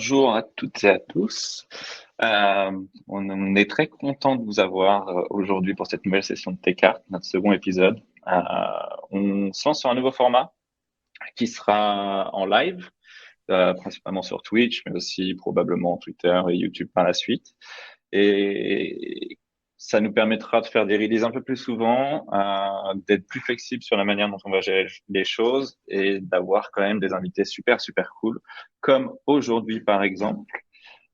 bonjour à toutes et à tous. On est très content de vous avoir aujourd'hui pour cette nouvelle session de T-Cart, notre second épisode. On se lance sur un nouveau format qui sera en live, principalement sur Twitch, mais aussi probablement Twitter et YouTube par la suite. Et ça nous permettra de faire des releases un peu plus souvent, d'être plus flexible sur la manière dont on va gérer les choses et d'avoir quand même des invités super, super cool, comme aujourd'hui par exemple.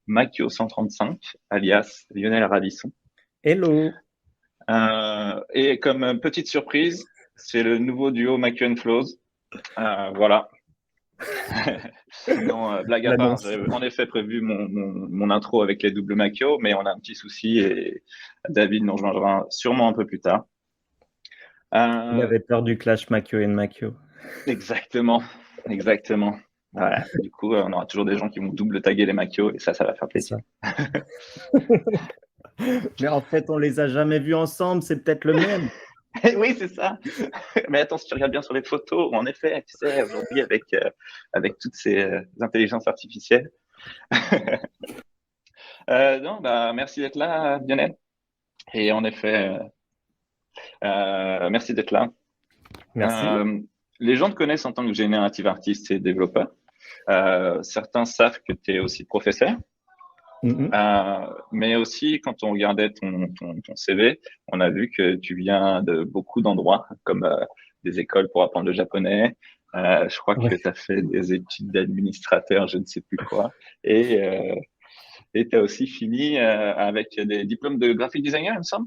Makio 135, alias Lionel Radisson. Hello. Et comme petite surprise, c'est le nouveau duo Makio and Flows. Voilà. Non, blague à part, L'annonce. j'avais en effet prévu mon intro avec les doubles Makio, mais on a un petit souci et David nous rejoindra sûrement un peu plus tard. Il avait peur du clash Makio et Makio. Exactement, exactement. Voilà. Du coup, on aura toujours des gens qui vont double taguer les Makio et ça va faire C'est plaisir. ça. Mais en fait, on les a jamais vus ensemble, c'est peut-être le même. Oui, c'est ça. Mais attends, si tu regardes bien sur les photos, en effet, tu sais, aujourd'hui, avec toutes ces intelligences artificielles. Non, bah, merci d'être là, Lionel. Et en effet, merci d'être là. Merci. Les gens te connaissent en tant que générative artiste et développeur. Certains savent que tu es aussi professeur. Mais aussi, quand on regardait ton CV, on a vu que tu viens de beaucoup d'endroits, comme des écoles pour apprendre le japonais. Je crois que Ouais, tu as fait des études d'administrateur, je ne sais plus quoi. Et tu as aussi fini avec des diplômes de graphic designer, il me semble.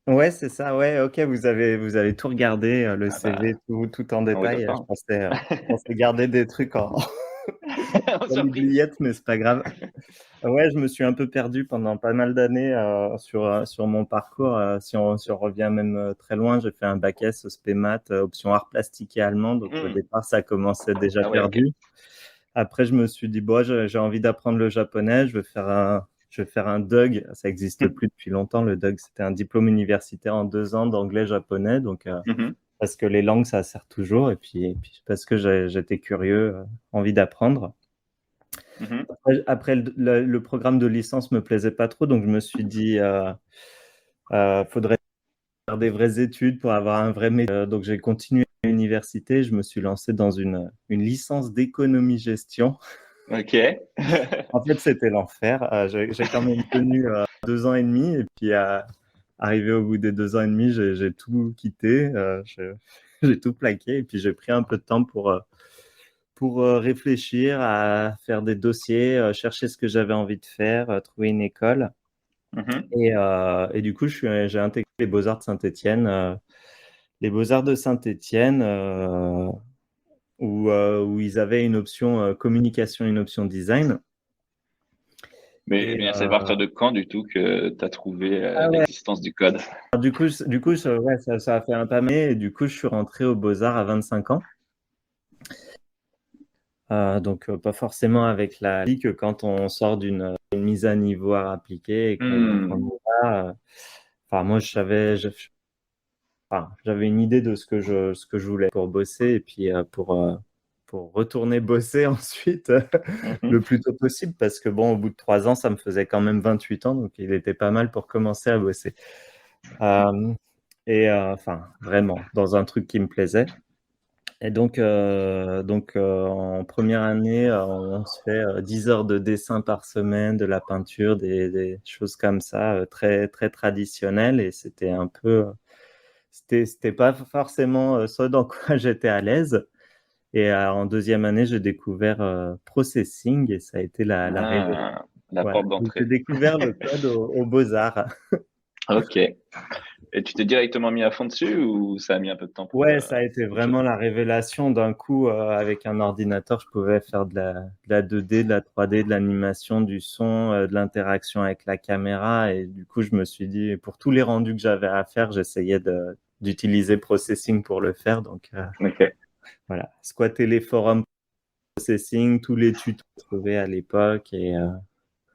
ouais, c'est ça. Ouais, ok, vous avez tout regardé, le Ah bah, CV, tout en on est détail. Je d'accord. pensais garder des trucs En dans surprise. l'oubliette, mais c'est pas grave. Ouais, je me suis un peu perdu pendant pas mal d'années sur mon parcours. Si on revient même très loin, j'ai fait un bac S, spé maths, option art plastique et allemand. Donc au Hmm. départ, ça commençait déjà Ah ouais, ok. perdu. Après, je me suis dit, bon, j'ai envie d'apprendre le japonais, je vais faire un DUG. Ça n'existe plus depuis longtemps. Le DUG, c'était un diplôme universitaire en 2 ans d'anglais-japonais. Donc, Mhm, parce que les langues, ça sert toujours. Et puis parce que j'étais curieux, envie d'apprendre. mhm. Après, le programme de licence me plaisait pas trop, donc je me suis dit, faudrait faire des vraies études pour avoir un vrai métier. Donc j'ai continué à l'université, je me suis lancé dans une licence d'économie-gestion. Ok. En fait, c'était l'enfer. J'ai quand même tenu 2 ans et demi, et puis arrivé au bout des 2 ans et demi, j'ai tout quitté, j'ai tout plaqué, et puis j'ai pris un peu de temps pour réfléchir à faire des dossiers, chercher ce que j'avais envie de faire, trouver une école. Mhm. Et du coup, j'ai intégré les Beaux-Arts de Saint-Étienne, les Beaux-Arts de Saint-Étienne, où ils avaient une option communication et une option design. Et Mais c'est à partir de quand, du tout, que tu as trouvé ah ouais, l'existence du code? du coup ouais, ça a fait un pas mais, et du coup, je suis rentré aux Beaux-Arts à 25 ans. Donc, pas forcément avec la vie que quand on sort d'une mise à niveau à appliquer et qu'on Hmm. y va. Enfin, moi, enfin, j'avais une idée de ce que je voulais pour bosser, et puis pour retourner bosser ensuite le Mhm. plus tôt possible, parce que bon, au bout de 3 ans, ça me faisait quand même 28 ans, donc il était pas mal pour commencer à bosser. Euh, enfin, vraiment, dans un truc qui me plaisait. Et donc, en première année, on se fait 10 heures de dessin par semaine, de la peinture, des choses comme ça, très, très traditionnelles. Et c'était un peu, c'était pas forcément ce dans quoi j'étais à l'aise. Et en deuxième année, j'ai découvert Processing, et ça a été la révélation. Ah, la Voilà. porte Donc, j'ai d'entrée. découvert le code aux Beaux-Arts. Ok. Et tu t'es directement mis à fond dessus ou ça a mis un peu de temps pour Ouais, ça a été vraiment fonctionner? la révélation. D'un coup, avec un ordinateur, je pouvais faire de la 2D, de la 3D, de l'animation, du son, de l'interaction avec la caméra. Et du coup, je me suis dit, pour tous les rendus que j'avais à faire, j'essayais d'utiliser Processing pour le faire. Donc, Ok. voilà, squatter les forums Processing, tous les tutos trouvés à l'époque.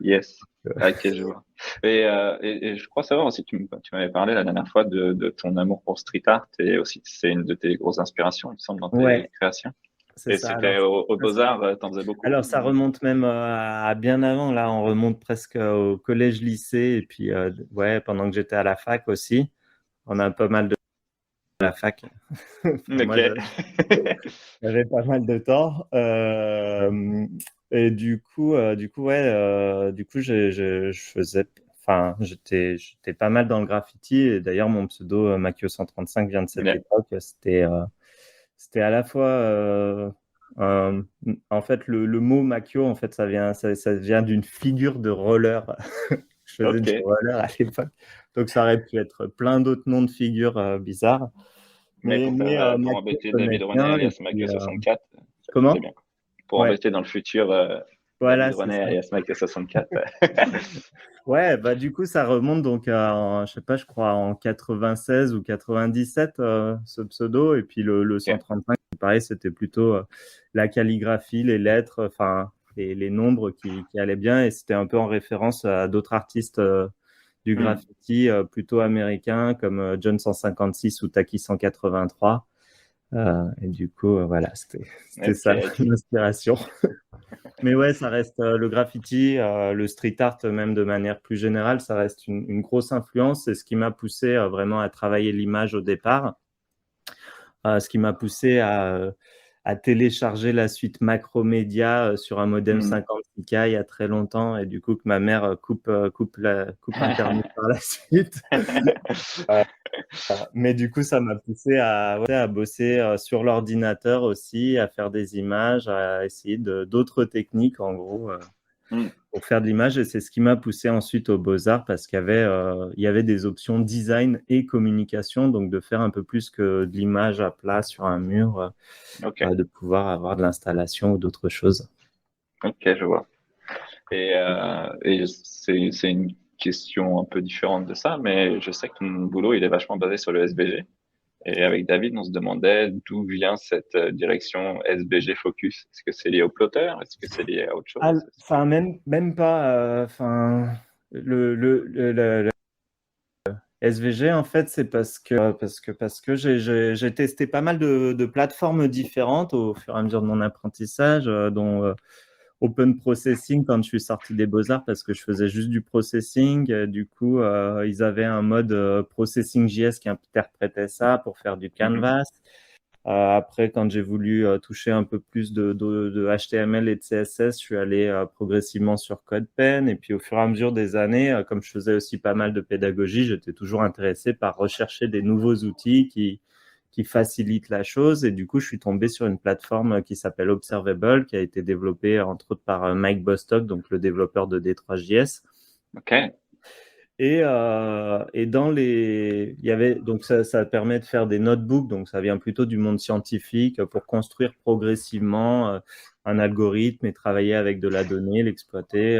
Yes. Ok, je vois. Et je crois savoir aussi, tu m'avais parlé la dernière fois de ton amour pour street art et aussi c'est une de tes grosses inspirations, il me semble, dans tes Ouais, créations. c'est Et ça. c'était au Beaux-Arts, t'en faisais beaucoup? Alors, ça remonte même à bien avant. Là, on remonte presque au collège-lycée. Et puis, ouais, pendant que j'étais à la fac aussi, on a pas mal de à la fac. Enfin, Ok. moi, j'avais pas mal de temps. Et du coup, ouais, du coup, je faisais, enfin, j'étais pas mal dans le graffiti. Et d'ailleurs, mon pseudo Makio 135 vient de cette Bien. époque. C'était à la fois, un- en fait, le mot Makio, en fait, ça vient d'une figure de roller. Je faisais Ok. du roller à l'époque. Donc, ça aurait pu être plein d'autres noms de figures bizarres. Mais Mais pour Makio embêter connaît David René bien. Et alias puis, Mike 64, c'est comment? bien. Pour Ouais, embêter dans le futur voilà, David c'est René ça. alias Mike 64. Ouais, bah du coup, ça remonte donc je sais pas, je crois en 96 ou 97, ce pseudo. Et puis le Ok. 135, pareil, c'était plutôt la calligraphie, les lettres, enfin, les nombres qui allaient bien. Et c'était un peu en référence à d'autres artistes du Hmm. graffiti plutôt américains comme John 156 ou Taki 183. Et du coup, voilà, c'était Ok, ça ok. l'inspiration. Mais ouais, ça reste le graffiti, le street art même de manière plus générale, ça reste une grosse influence. C'est ce qui m'a poussé vraiment à travailler l'image au départ, ce qui m'a poussé à télécharger la suite Macromedia sur un modem Hmm. 56K il y a très longtemps, et du coup que ma mère coupe Internet par la suite. Mais du coup, ça m'a poussé ouais, à bosser sur l'ordinateur aussi, à faire des images, à essayer d'autres techniques en gros. Hmm. Pour faire de l'image, et c'est ce qui m'a poussé ensuite aux Beaux-Arts, parce qu'il y avait des options design et communication, donc de faire un peu plus que de l'image à plat sur un mur, Ok, de pouvoir avoir de l'installation ou d'autres choses. ok, je vois. Et c'est une question un peu différente de ça, mais je sais que ton boulot, il est vachement basé sur le SVG. Et avec David, on se demandait d'où vient cette direction SBG Focus. Est-ce que c'est lié au plotter? Est-ce que c'est lié à autre chose? Enfin, même pas. Enfin, le SVG, en fait, c'est parce que j'ai testé pas mal de plateformes différentes au fur et à mesure de mon apprentissage, dont Open Processing quand je suis sorti des Beaux-Arts, parce que je faisais juste du processing. Du coup, ils avaient un mode Processing JS qui interprétait ça pour faire du Mhm. canvas. Après, quand j'ai voulu toucher un peu plus de HTML et de CSS, je suis allé progressivement sur CodePen. Et puis, au fur et à mesure des années, comme je faisais aussi pas mal de pédagogie, j'étais toujours intéressé par rechercher des nouveaux outils qui facilitent la chose. Et du coup, je suis tombé sur une plateforme qui s'appelle Observable, qui a été développée entre autres par Mike Bostock, donc le développeur de D3JS. Ok, Et il y avait, donc ça permet de faire des notebooks, donc ça vient plutôt du monde scientifique pour construire progressivement un algorithme et travailler avec de la donnée, l'exploiter,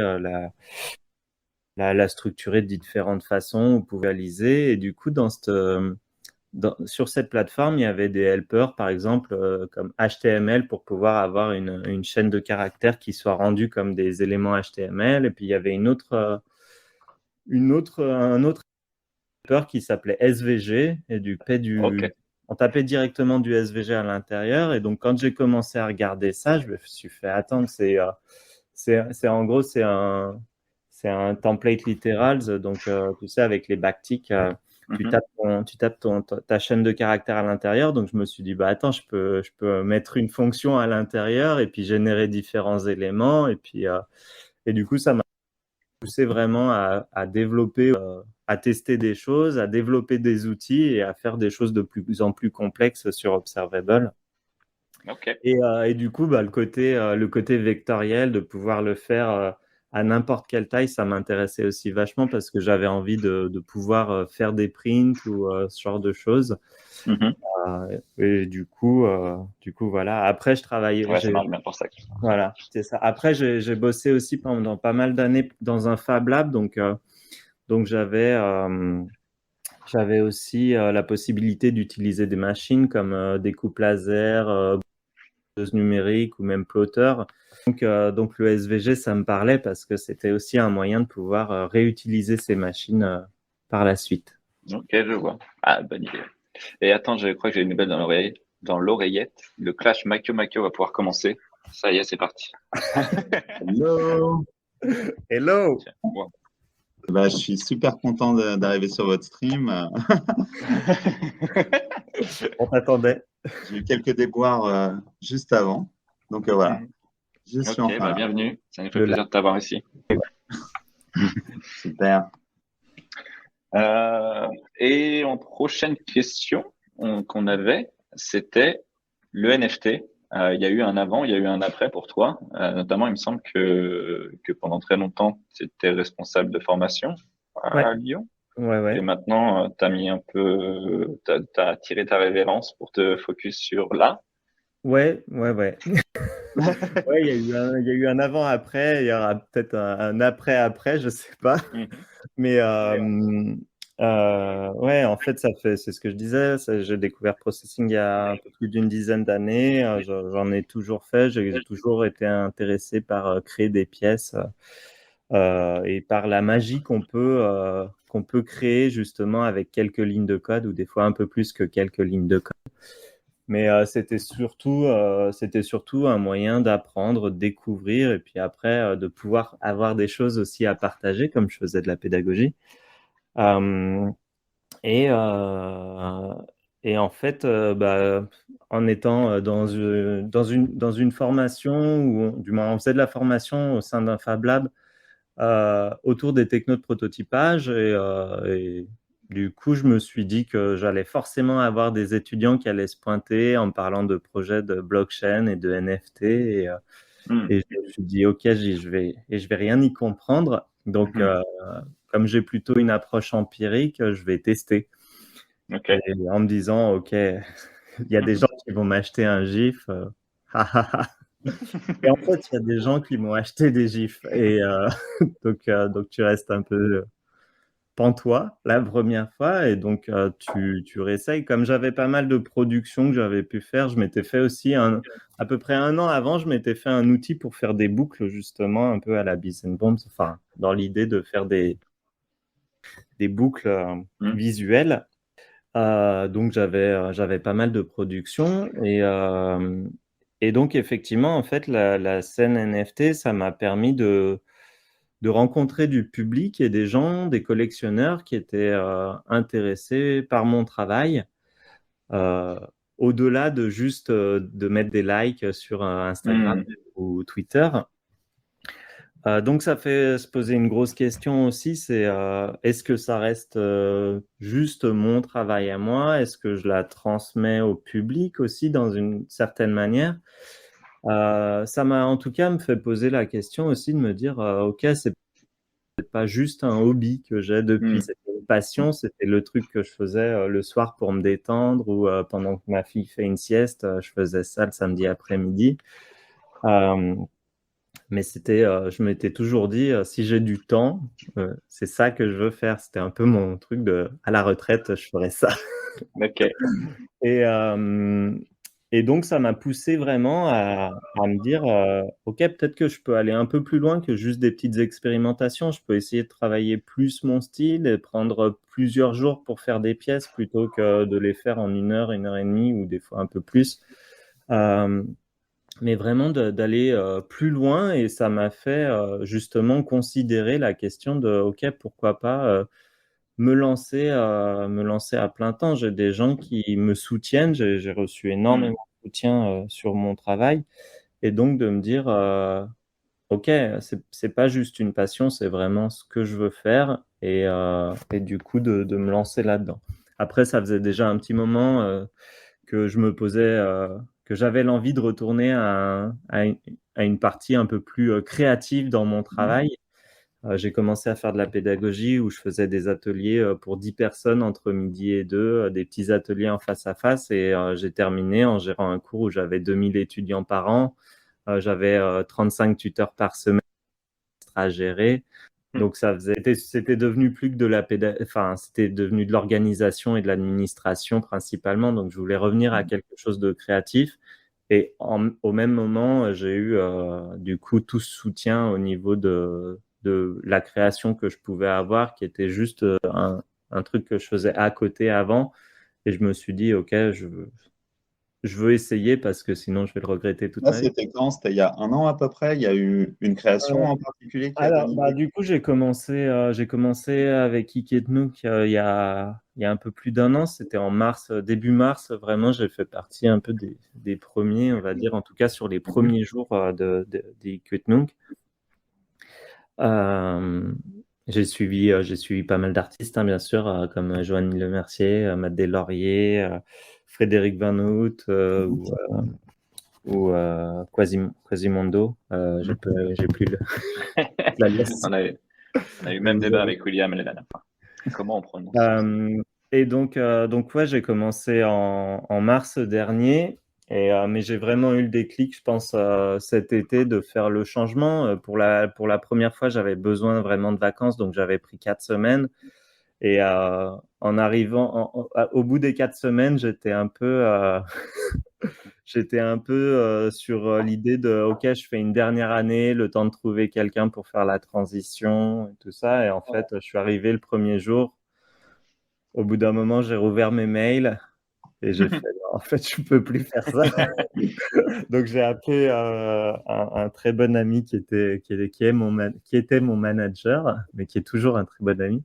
la structurer de différentes façons, vous pouvez réaliser. Et du coup, sur cette plateforme, il y avait des helpers, par exemple, comme HTML pour pouvoir avoir une chaîne de caractères qui soit rendue comme des éléments HTML. Et puis, il y avait un autre qui s'appelait SVG, et ok, on tapait directement du SVG à l'intérieur. Et donc, quand j'ai commencé à regarder ça, je me suis fait attendre. En gros, c'est un template literals. Donc, tu sais, avec les backticks, tu Mhm. tapes, ta chaîne de caractères à l'intérieur. Donc, je me suis dit, bah, attends, je peux mettre une fonction à l'intérieur et puis générer différents éléments. Et du coup, ça m'a poussé vraiment à développer, à tester des choses, à développer des outils et à faire des choses de plus en plus complexes sur Observable. ok. Et du coup, bah, le côté vectoriel, de pouvoir le faire à n'importe quelle taille, ça m'intéressait aussi vachement, parce que j'avais envie de pouvoir faire des prints ou ce genre de choses. Mhm. Et du coup, voilà. Après, je travaillais, Ouais, ça marche bien pour ça. voilà, c'est ça. Après, j'ai bossé aussi pendant pas mal d'années dans un Fab Lab, donc j'avais aussi la possibilité d'utiliser des machines comme des coupes laser, numérique ou même plotter. Donc le SVG, ça me parlait parce que c'était aussi un moyen de pouvoir réutiliser ces machines par la suite. Ok, je vois. Ah, bonne idée. Et attends, je crois que j'ai une nouvelle dans l'oreille. dans l'oreillette. Le clash Makio va pouvoir commencer. Ça y est, c'est parti. Hello. Hello. Tiens, wow. Bah, je suis super content d'arriver sur votre stream. On t'attendait. J'ai eu quelques déboires juste avant. Donc voilà, je suis Ok, enfin là. bienvenue. Ça nous fait plaisir de t'avoir ici. Super. Et en prochaine question qu'on avait, c'était le NFT. Il y a eu un avant, il y a eu un après pour toi. Notamment, il me semble que pendant très longtemps, tu étais responsable de formation à Lyon. Ouais. Et maintenant, tu as mis un peu, t'as tiré ta révérence pour te focus sur là. Ouais. Ouais, il y a eu un avant-après, il y aura peut-être un après-après, je sais pas. Mais ouais, en fait, c'est ce que je disais. J'ai découvert Processing il y a un peu plus d'une dizaine d'années. J'en ai toujours fait. J'ai toujours été intéressé par créer des pièces et par la magie qu'on peut créer justement avec quelques lignes de code ou des fois un peu plus que quelques lignes de code. Mais c'était surtout un moyen d'apprendre, de découvrir et puis après de pouvoir avoir des choses aussi à partager comme je faisais de la pédagogie. Et en fait, en étant dans une formation, ou du moins on faisait de la formation au sein d'un Fab Lab autour des technos de prototypage, et du coup, je me suis dit que j'allais forcément avoir des étudiants qui allaient se pointer en me parlant de projets de blockchain et de NFT. Et je me suis dit, OK, je vais rien y comprendre. Donc, comme j'ai plutôt une approche empirique, je vais tester. Okay. Et en me disant, OK, il y a des gens qui vont m'acheter un GIF. Et en fait, il y a des gens qui m'ont acheté des GIFs. Et donc, tu restes un peu pantois la première fois. Et donc, tu réessayes. Comme j'avais pas mal de productions que j'avais pu faire, je m'étais fait aussi, à peu près un an avant, je m'étais fait un outil pour faire des boucles, justement, un peu à la Beats and Bombs. Enfin, dans l'idée de faire des boucles visuelles. Donc, j'avais pas mal de productions. Et donc, effectivement, en fait, la scène NFT, ça m'a permis de rencontrer du public et des gens, des collectionneurs qui étaient intéressés par mon travail, au-delà de juste de mettre des likes sur Instagram ou Twitter. Donc, ça fait se poser une grosse question aussi, c'est est-ce que ça reste juste mon travail à moi? Est-ce que je la transmets au public aussi dans une certaine manière? Ça m'a en tout cas me fait poser la question aussi de me dire, OK, c'est pas juste un hobby que j'ai depuis, c'était une passion, c'était le truc que je faisais le soir pour me détendre ou pendant que ma fille fait une sieste, je faisais ça le samedi après-midi. Mais je m'étais toujours dit, si j'ai du temps, c'est ça que je veux faire. C'était un peu mon truc à la retraite, je ferais ça. Ok. Et donc, ça m'a poussé vraiment à me dire, OK, peut-être que je peux aller un peu plus loin que juste des petites expérimentations. Je peux essayer de travailler plus mon style et prendre plusieurs jours pour faire des pièces plutôt que de les faire en 1 heure et demie ou des fois un peu plus. Mais vraiment d'aller plus loin, et ça m'a fait justement considérer la question de OK, pourquoi pas me lancer à plein temps. J'ai des gens qui me soutiennent, j'ai reçu énormément de soutien sur mon travail, et donc de me dire OK, c'est pas juste une passion, c'est vraiment ce que je veux faire, et du coup de me lancer là-dedans. Après, ça faisait déjà un petit moment que je me posais, que j'avais l'envie de retourner à une partie un peu plus créative dans mon travail. J'ai commencé à faire de la pédagogie où je faisais des ateliers pour 10 personnes entre midi et 2, des petits ateliers en face à face, et j'ai terminé en gérant un cours où j'avais 2000 étudiants par an. J'avais 35 tuteurs par semaine à gérer. Donc c'était devenu plus que de la c'était devenu de l'organisation et de l'administration principalement. Donc je voulais revenir à quelque chose de créatif. Et au même moment, j'ai eu du coup tout ce soutien au niveau de la création que je pouvais avoir, qui était juste un truc que je faisais à côté avant. Et je me suis dit, OK, je je veux essayer parce que sinon je vais le regretter toute Là, ma vie. c'était quand? C'était il y a un an à peu près? Il y a eu une création en particulier qui a Alors, donné. du coup, j'ai commencé avec Iketnook il y a un peu plus d'un an. C'était en mars, début mars. Vraiment, j'ai fait partie un peu des premiers, on va dire, en tout cas sur les premiers jours d'Iketnook. J'ai suivi pas mal d'artistes, hein, bien sûr, comme Joanny Lemercier, Matt Deslauriers, Frédéric Van Hout ou Quasimondo. J'ai plus la liste. On a eu même débat avec William la dernière fois. Comment on prononce ça? Et donc ouais, j'ai commencé en mars dernier, mais j'ai vraiment eu le déclic, je pense, cet été de faire le changement. Pour la première fois, j'avais besoin vraiment de vacances, donc j'avais pris 4 semaines. Et en arrivant au bout des 4 semaines, j'étais un peu sur l'idée de, OK, je fais une dernière année, le temps de trouver quelqu'un pour faire la transition et tout ça. Et en fait, je suis arrivé le premier jour. Au bout d'un moment, j'ai rouvert mes mails et j'ai fait, non, en fait, je peux plus faire ça. Donc, j'ai appelé un très bon ami qui était mon manager, mais qui est toujours un très bon ami.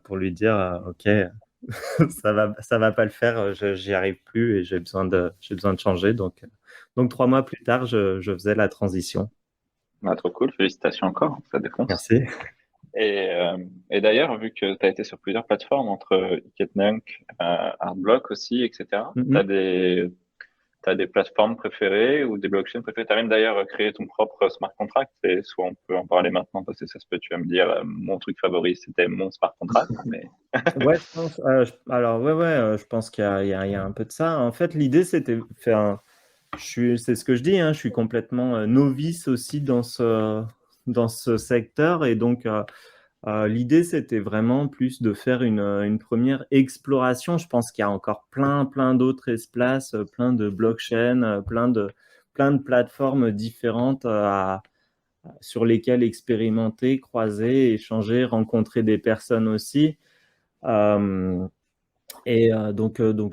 Pour lui dire, OK, ça va pas le faire, j'y arrive plus et j'ai besoin de changer. Donc 3 mois plus tard, je faisais la transition. Bah, trop cool, félicitations encore, ça défonce. Merci. Et, et d'ailleurs, vu que tu as été sur plusieurs plateformes, entre Iketnunk, Artblock aussi, etc., t'as des plateformes préférées ou des blockchains préférées? Tu as même d'ailleurs créé ton propre smart contract, et soit on peut en parler maintenant parce que ça se peut, tu vas me dire, mon truc favori, c'était mon smart contract, mais... Ouais, je pense, alors ouais, je pense qu'il y a un peu de ça. En fait, l'idée, c'était faire c'est ce que je dis, hein, je suis complètement novice aussi dans ce secteur. Et donc, l'idée, c'était vraiment plus de faire une première exploration. Je pense qu'il y a encore plein d'autres espaces, plein de blockchains, plein de plateformes différentes sur lesquelles expérimenter, croiser, échanger, rencontrer des personnes aussi. Donc,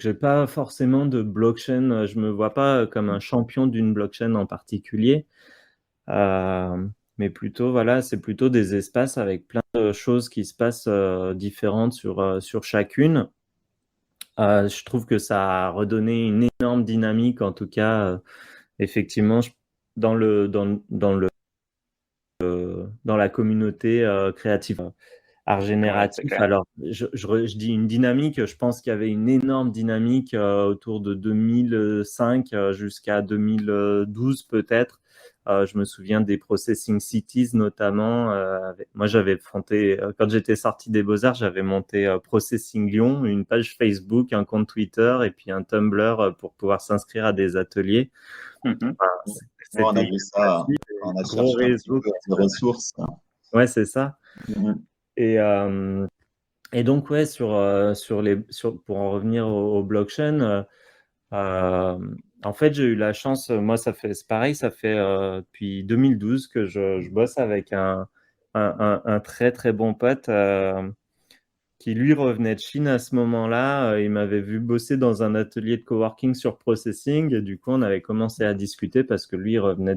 j'ai pas forcément de blockchain. Je me vois pas comme un champion d'une blockchain en particulier. Mais plutôt, voilà, c'est plutôt des espaces avec plein de choses qui se passent différentes sur chacune. Je trouve que ça a redonné une énorme dynamique, en tout cas, effectivement, dans la communauté créative. Art Ouais, c'est génératif. clair. Alors, je dis une dynamique, je pense qu'il y avait une énorme dynamique autour de 2005 jusqu'à 2012 peut-être. Je me souviens des Processing Cities notamment. Moi, j'avais monté, quand j'étais sorti des Beaux-Arts, j'avais monté Processing Lyon, une page Facebook, un compte Twitter et puis un Tumblr pour pouvoir s'inscrire à des ateliers. Mhm. Ouais, on a C'était vu ça, on a gros cherché un petit réseau. peu de ressources. Ouais, c'est ça. Mhm. Et, donc, ouais, pour en revenir au blockchain, en fait, j'ai eu la chance, moi, c'est pareil, ça fait depuis 2012 que je bosse avec un très, très bon pote qui, lui, revenait de Chine à ce moment-là. Il m'avait vu bosser dans un atelier de coworking sur processing. Et du coup, on avait commencé à discuter parce que lui, il revenait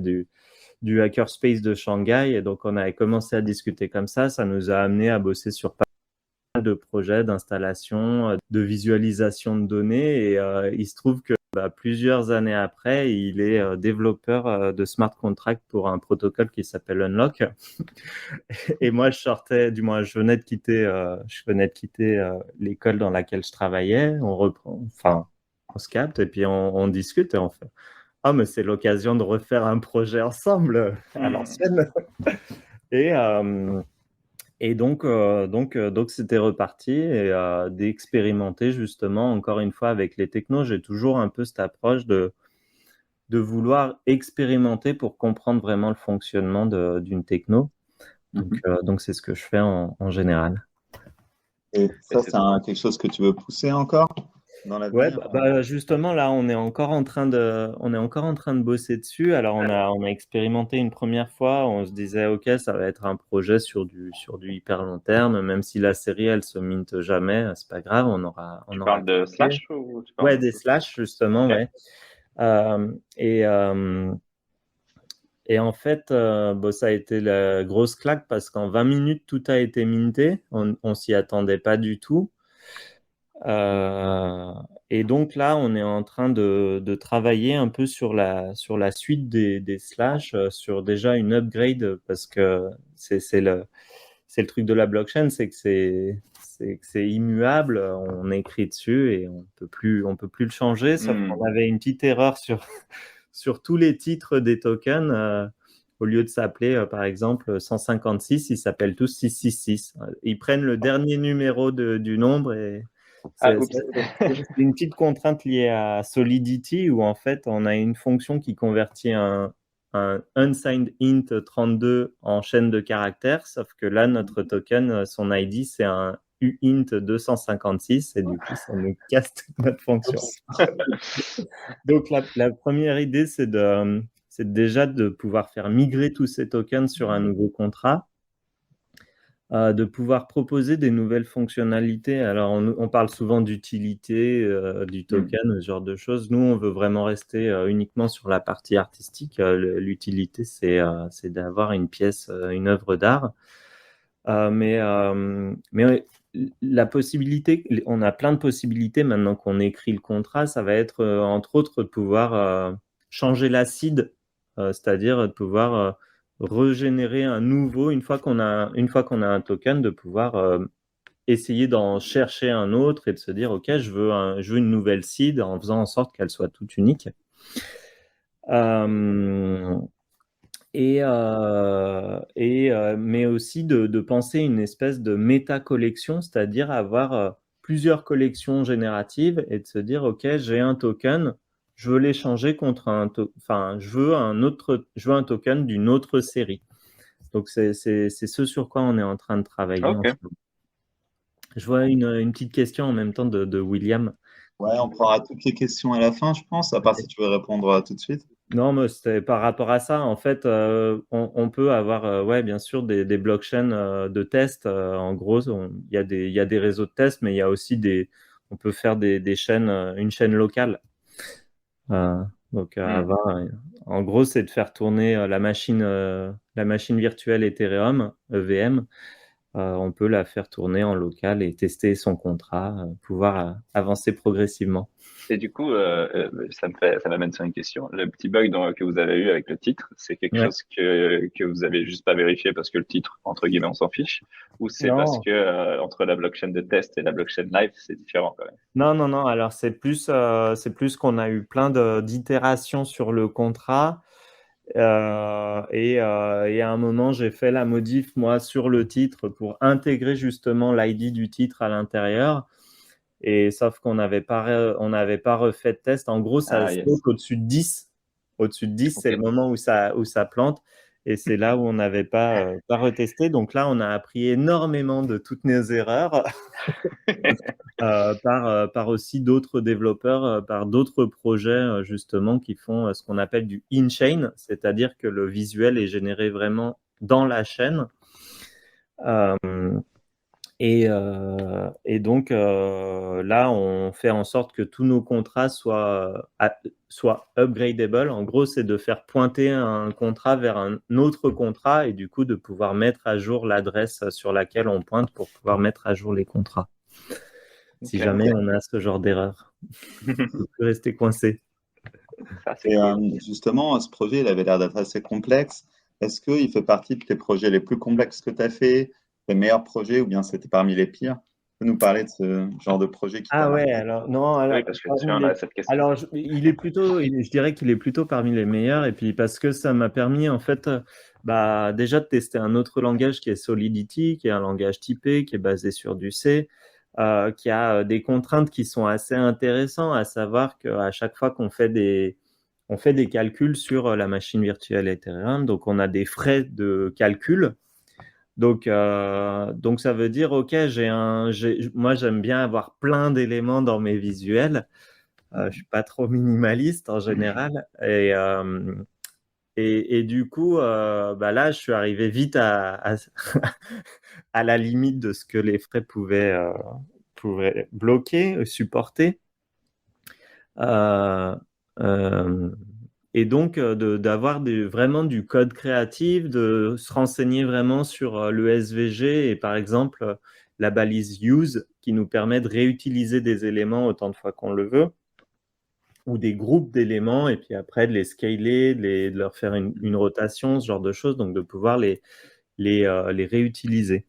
du hackerspace de Shanghai. Et donc, on avait commencé à discuter comme ça. Ça nous a amené à bosser sur de projets d'installation, de visualisation de données. Et il se trouve que plusieurs années après, il est développeur de smart contract pour un protocole qui s'appelle Unlock. Et moi, je venais de quitter l'école dans laquelle je travaillais. On se capte et puis on discute et on fait, ah, mais c'est l'occasion de refaire un projet ensemble à l'ancienne. Et, donc c'était reparti et d'expérimenter justement, encore une fois, avec les technos. J'ai toujours un peu cette approche de vouloir expérimenter pour comprendre vraiment le fonctionnement d'une techno. Donc c'est ce que je fais en général. Et ça, c'est quelque chose que tu veux pousser encore? dans Ouais, l'avenir? justement, là, on est encore en train de bosser dessus. Alors, on a expérimenté une première fois. On se disait, OK, ça va être un projet sur du hyper long terme, même si la série, elle se minte jamais. C'est pas grave, Tu on aura parles de testé. Slash ou tu parles Ouais, d'autre des chose? slash, justement, Ok. ouais. Euh, et, euh, et en fait, ça a été la grosse claque parce qu'en 20 minutes, tout a été minté. On s'y attendait pas du tout. Euh, et donc là, on est en train de travailler un peu sur la suite des slash, sur déjà une upgrade, parce que c'est le truc de la blockchain, c'est que c'est immuable, on écrit dessus et on peut plus le changer, sauf qu'on Hmm. avait une petite erreur sur tous les titres des tokens. Au lieu de s'appeler, par exemple, 156, ils s'appellent tous 666. Ils prennent le dernier numéro du nombre et Ah, c'est oups. c'est une petite contrainte liée à Solidity où en fait on a une fonction qui convertit un unsigned int 32 en chaîne de caractères, sauf que là notre token, son ID c'est un uint 256 et du coup ça nous casse toute notre fonction. Oups. Donc la première idée c'est déjà de pouvoir faire migrer tous ces tokens sur un nouveau contrat, de pouvoir proposer des nouvelles fonctionnalités. Alors, on parle souvent d'utilité, du Hmm. token, ce genre de choses. Nous, on veut vraiment rester uniquement sur la partie artistique. L'utilité, c'est d'avoir une pièce, une œuvre d'art. Mais ouais, la possibilité, on a plein de possibilités maintenant qu'on écrit le contrat. Ça va être, entre autres, de pouvoir changer l'acide, c'est-à-dire de pouvoir régénérer un nouveau, une fois qu'on a un token, de pouvoir essayer d'en chercher un autre et de se dire, OK, je veux une nouvelle seed en faisant en sorte qu'elle soit toute unique. Euh, mais aussi de penser une espèce de méta-collection, c'est-à-dire avoir plusieurs collections génératives et de se dire, OK, j'ai un token, je veux l'échanger contre enfin, je veux un token d'une autre série. Donc, c'est ce sur quoi on est en train de travailler en ce Ok. moment. Je vois une petite question en même temps de William. Ouais, on prendra toutes les questions à la fin, je pense, à part si tu veux répondre tout de suite. Non, mais c'était par rapport à ça. En fait, on peut avoir, ouais, bien sûr, des blockchains de tests. En gros, il y a des réseaux de tests, mais il y a aussi on peut faire des chaînes, une chaîne locale. Euh, donc, Hmm. en gros, c'est de faire tourner la machine virtuelle Ethereum, EVM. On peut la faire tourner en local et tester son contrat, pouvoir avancer progressivement. Et du coup, ça m'amène sur une question. Le petit bug que vous avez eu avec le titre, c'est quelque Ouais. chose que vous avez juste pas vérifié parce que le titre, entre guillemets, on s'en fiche, ou c'est parce Non. que entre la blockchain de test et la blockchain live, c'est différent quand même. Non, non, non. Alors, c'est plus qu'on a eu plein d'itérations sur le contrat. Et à un moment, j'ai fait la modif, moi, sur le titre pour intégrer justement l'ID du titre à l'intérieur. Et sauf on n'avait pas refait de test. En gros, ça Ah saute yes. au-dessus de 10. Au-dessus de 10, c'est le Ok. moment où ça plante. Et c'est là où on n'avait pas retesté. Donc là, on a appris énormément de toutes nos erreurs. Par aussi d'autres développeurs, par d'autres projets justement qui font ce qu'on appelle du in-chain, c'est-à-dire que le visuel est généré vraiment dans la chaîne. Euh, et donc là, on fait en sorte que tous nos contrats soient upgradable. En gros, c'est de faire pointer un contrat vers un autre contrat et du coup de pouvoir mettre à jour l'adresse sur laquelle on pointe pour pouvoir mettre à jour les contrats. Si Ok. jamais on a ce genre d'erreur, on peut rester coincé. Ça, c'est Et cool. justement, ce projet, il avait l'air d'être assez complexe. Est-ce qu'il fait partie de tes projets les plus complexes que tu as fait, tes meilleurs projets, ou bien c'était parmi les pires? Tu peux nous parler de ce genre de projet qui t'a Ah ouais, marqué? alors non, Oui, alors, parce que tu en as cette question. je dirais qu'il est plutôt parmi les meilleurs et puis parce que ça m'a permis en fait, déjà de tester un autre langage qui est Solidity, qui est un langage typé, qui est basé sur du C, qui a des contraintes qui sont assez intéressantes, à savoir qu'à chaque fois on fait des calculs sur la machine virtuelle Ethereum, donc on a des frais de calcul. Donc ça veut dire, OK, moi j'aime bien avoir plein d'éléments dans mes visuels. Je suis pas trop minimaliste en général. Et du coup, là, je suis arrivé vite à la limite de ce que les frais pouvaient bloquer, supporter. Et donc, d'avoir vraiment du code créatif, de se renseigner vraiment sur le SVG et par exemple la balise use qui nous permet de réutiliser des éléments autant de fois qu'on le veut, ou des groupes d'éléments, et puis après de les scaler, de leur faire une rotation, ce genre de choses, donc de pouvoir les réutiliser.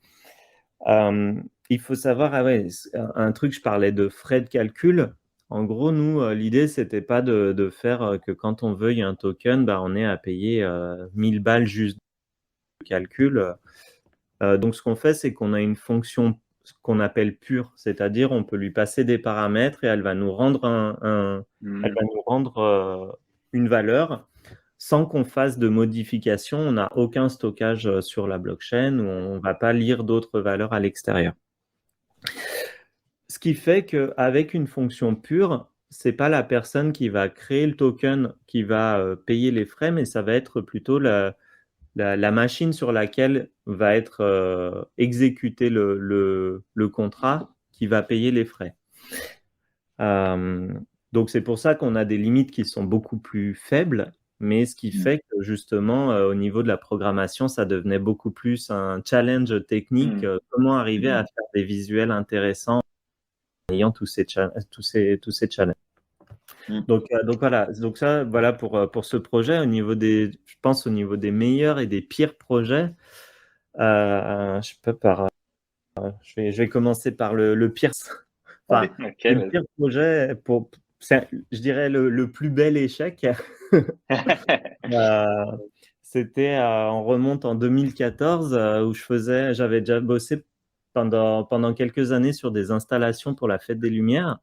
Il faut savoir, un truc, je parlais de frais de calcul. En gros, nous, l'idée, c'était pas de faire que quand on veuille un token, on ait à payer 1000 balles juste de calcul. Donc, ce qu'on fait, c'est qu'on a une fonction qu'on appelle pure, c'est-à-dire on peut lui passer des paramètres et elle va nous rendre une valeur sans qu'on fasse de modification. On n'a aucun stockage sur la blockchain, ou on ne va pas lire d'autres valeurs à l'extérieur. Ce qui fait qu'avec une fonction pure, c'est pas la personne qui va créer le token qui va payer les frais, mais ça va être plutôt la machine sur laquelle va être exécuté le contrat qui va payer les frais. Donc c'est pour ça qu'on a des limites qui sont beaucoup plus faibles, mais ce qui fait que justement au niveau de la programmation, ça devenait beaucoup plus un challenge technique. Comment arriver à faire des visuels intéressants en ayant tous ces challenges. Donc voilà. Donc ça, voilà pour ce projet. Je pense au niveau des meilleurs et des pires projets. Je vais commencer par le pire. Enfin, le pire projet, je dirais le plus bel échec. C'était, on remonte en 2014 où j'avais déjà bossé pendant quelques années sur des installations pour la Fête des Lumières.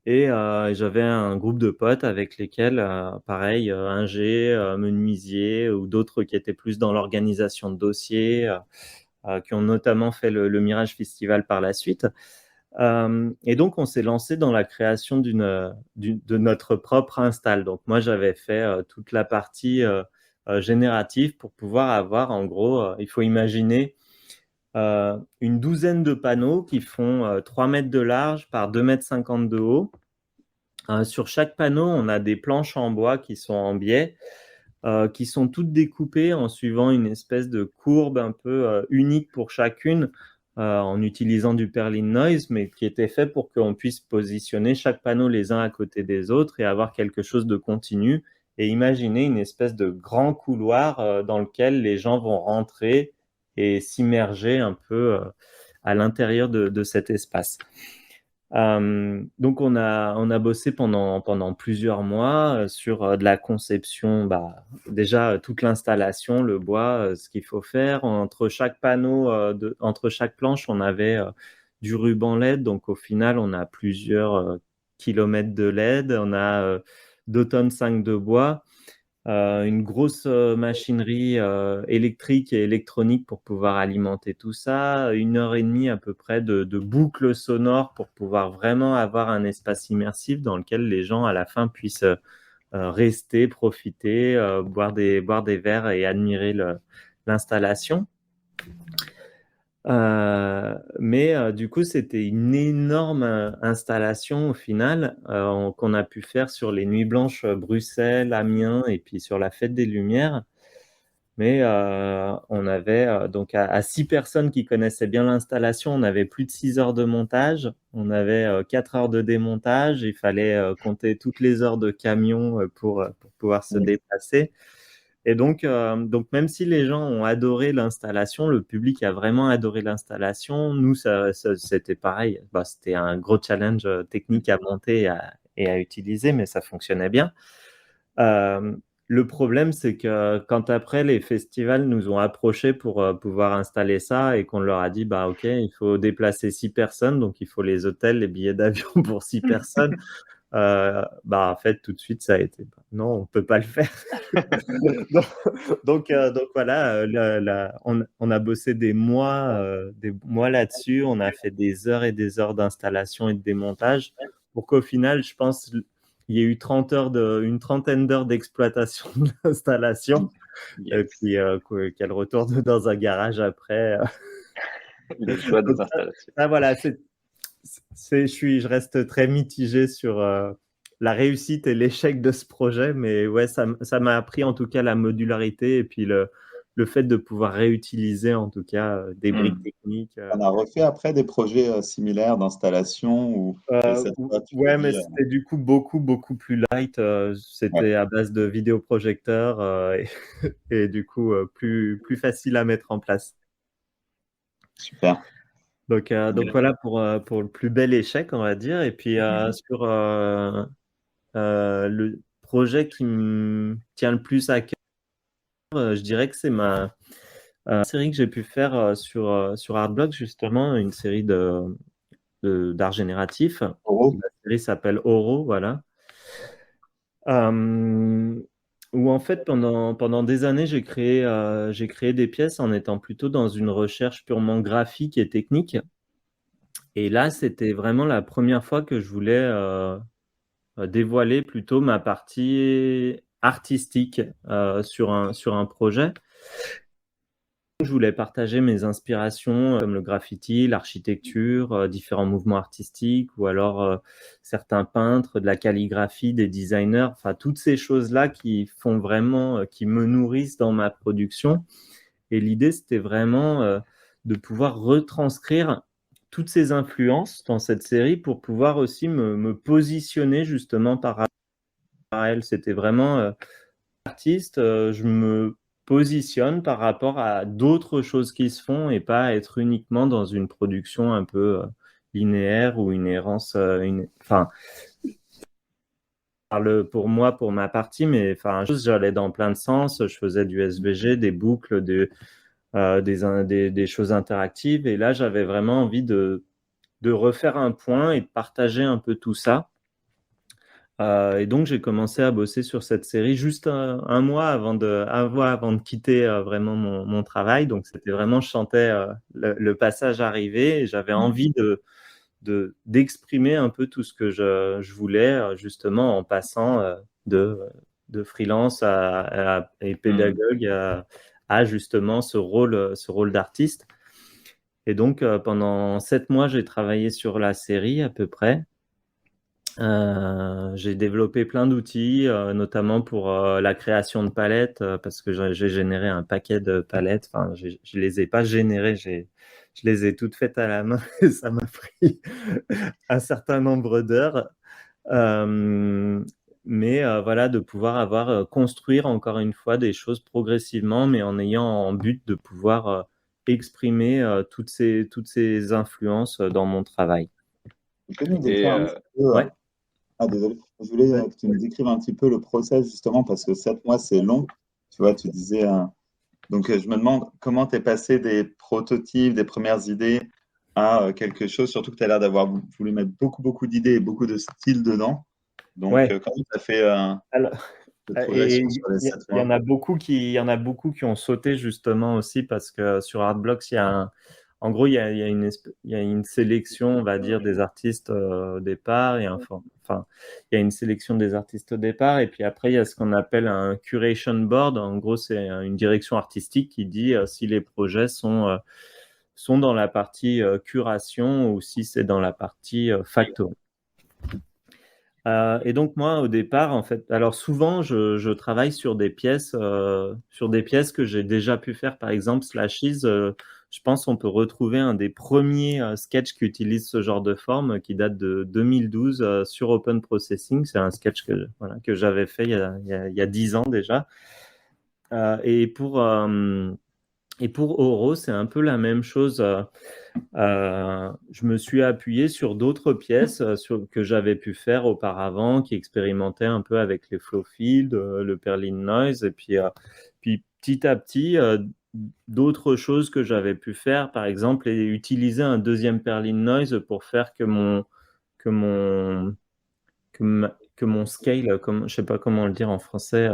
Et j'avais un groupe de potes avec lesquels, pareil, ingé, menuisier ou d'autres qui étaient plus dans l'organisation de dossiers, qui ont notamment fait le Mirage Festival par la suite. Et donc, on s'est lancé dans la création de notre propre install. Donc, moi, j'avais fait toute la partie générative pour pouvoir avoir, en gros, il faut imaginer une douzaine de panneaux qui font 3 mètres de large par 2,50 mètres de haut. Sur chaque panneau, on a des planches en bois qui sont en biais, qui sont toutes découpées en suivant une espèce de courbe un peu unique pour chacune, en utilisant du Perlin Noise, mais qui était fait pour qu'on puisse positionner chaque panneau les uns à côté des autres et avoir quelque chose de continu, et imaginer une espèce de grand couloir dans lequel les gens vont rentrer et s'immerger un peu à l'intérieur de cet espace. Donc on a bossé pendant plusieurs mois sur de la conception, déjà toute l'installation, le bois, ce qu'il faut faire. Entre chaque panneau, entre chaque planche, on avait du ruban LED. Donc au final, on a plusieurs kilomètres de LED. On a 2,5 tonnes de bois. Une grosse machinerie électrique et électronique pour pouvoir alimenter tout ça, 1h30 à peu près de boucles sonores pour pouvoir vraiment avoir un espace immersif dans lequel les gens à la fin puissent rester, profiter, boire des verres et admirer l'installation. Mais du coup, c'était une énorme installation au final qu'on a pu faire sur les Nuits Blanches Bruxelles, Amiens et puis sur la Fête des Lumières. Mais on avait donc à 6 personnes qui connaissaient bien l'installation, on avait plus de 6 heures de montage, on avait 4 heures de démontage, il fallait compter toutes les heures de camion pour pouvoir se déplacer. Et donc même si les gens ont adoré l'installation, le public a vraiment adoré l'installation, nous, c'était pareil. C'était un gros challenge technique à monter et à utiliser, mais ça fonctionnait bien. Le problème, c'est que quand après, les festivals nous ont approchés pour pouvoir installer ça et qu'on leur a dit, OK, il faut déplacer 6 personnes, donc il faut les hôtels, les billets d'avion pour 6 personnes. En fait, tout de suite, ça a été non, on ne peut pas le faire. donc voilà, on a bossé des mois là-dessus. On a fait des heures et des heures d'installation et de démontage pour qu'au final, je pense, il y ait eu une trentaine d'heures d'exploitation de l'installation. Et puis qu'elle retourne dans un garage après. Le choix des installations. Voilà, je reste très mitigé sur la réussite et l'échec de ce projet, mais ouais, ça m'a appris en tout cas la modularité et puis le fait de pouvoir réutiliser en tout cas des briques techniques. On a refait après des projets similaires d'installation où et cette fois, tu te Ouais, mais dis, c'était du coup beaucoup plus light. C'était à base de vidéoprojecteurs et du coup plus facile à mettre en place. super. Donc voilà pour le plus bel échec, on va dire. Et puis sur le projet qui me tient le plus à cœur, je dirais que c'est ma série que j'ai pu faire sur Artblock, justement, une série d'art génératif. Oro. La série s'appelle Oro, voilà. Où en fait, pendant des années, j'ai créé des pièces en étant plutôt dans une recherche purement graphique et technique. Et là, c'était vraiment la première fois que je voulais dévoiler plutôt ma partie artistique sur un projet. Je voulais partager mes inspirations comme le graffiti, l'architecture, différents mouvements artistiques ou alors certains peintres, de la calligraphie, des designers, enfin toutes ces choses-là qui font vraiment, qui me nourrissent dans ma production. Et l'idée, c'était vraiment de pouvoir retranscrire toutes ces influences dans cette série pour pouvoir aussi me positionner justement par rapport à elle. C'était vraiment artiste, je me positionne par rapport à d'autres choses qui se font et pas être uniquement dans une production un peu linéaire ou une errance. Enfin, parle pour moi, pour ma partie, mais enfin, j'allais dans plein de sens. Je faisais du SVG, des boucles, des choses interactives. Et là, j'avais vraiment envie de refaire un point et de partager un peu tout ça. Et donc, j'ai commencé à bosser sur cette série juste un mois avant de quitter vraiment mon travail. Donc, c'était vraiment, je sentais le passage arriver et j'avais envie d'exprimer un peu tout ce que je voulais, justement, en passant de freelance et pédagogue à justement ce rôle d'artiste. Et donc, pendant 7 mois, j'ai travaillé sur la série à peu près. J'ai développé plein d'outils, notamment pour la création de palettes, parce que j'ai généré un paquet de palettes. Enfin, je les ai pas générées, je les ai toutes faites à la main et ça m'a pris un certain nombre d'heures. Mais voilà, de pouvoir construire encore une fois des choses progressivement, mais en ayant en but de pouvoir exprimer toutes ces influences dans mon travail. Tu peux nous Et décrire un petit peu. Ouais. Ah, désolé. Je voulais que tu nous décrives un petit peu le process, justement, parce que 7 mois, c'est long. Tu vois, tu disais. Donc, je me demande comment tu es passé des prototypes, des premières idées à quelque chose, surtout que tu as l'air d'avoir voulu mettre beaucoup d'idées et beaucoup de styles dedans. Donc, Ouais. comment tu as fait Alors, cette et progression sur les 7 il y en mois? a beaucoup qui ont sauté justement aussi parce que sur Artblocks, en gros, il y a une sélection, on va dire, des artistes au départ. Il y a une sélection des artistes au départ et puis après, il y a ce qu'on appelle un curation board. En gros, c'est une direction artistique qui dit si les projets sont dans la partie curation ou si c'est dans la partie factory. Et donc moi au départ en fait, alors souvent je travaille sur des pièces que j'ai déjà pu faire. Par exemple Slashes, je pense qu'on peut retrouver un des premiers sketchs qui utilise ce genre de forme qui date de 2012 sur Open Processing. C'est un sketch que j'avais fait il y a 10 ans déjà. Et pour Oro, c'est un peu la même chose. Je me suis appuyé sur d'autres pièces que j'avais pu faire auparavant, qui expérimentaient un peu avec les flow fields, le Perlin noise, et puis petit à petit, d'autres choses que j'avais pu faire, par exemple, et utiliser un deuxième Perlin noise pour faire que que mon scale, je sais pas comment le dire en français,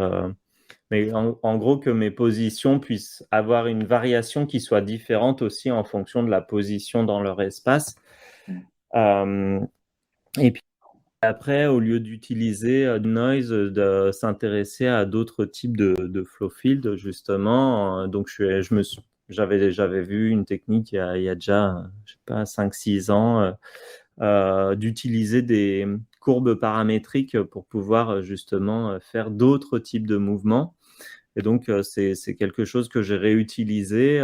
mais en gros que mes positions puissent avoir une variation qui soit différente aussi en fonction de la position dans leur espace. Et puis après, au lieu d'utiliser noise, de s'intéresser à d'autres types de flow field, justement. Donc, j'avais vu une technique il y a déjà, je sais pas, 5-6 ans, d'utiliser des courbes paramétriques pour pouvoir justement faire d'autres types de mouvements. Et donc, c'est quelque chose que j'ai réutilisé,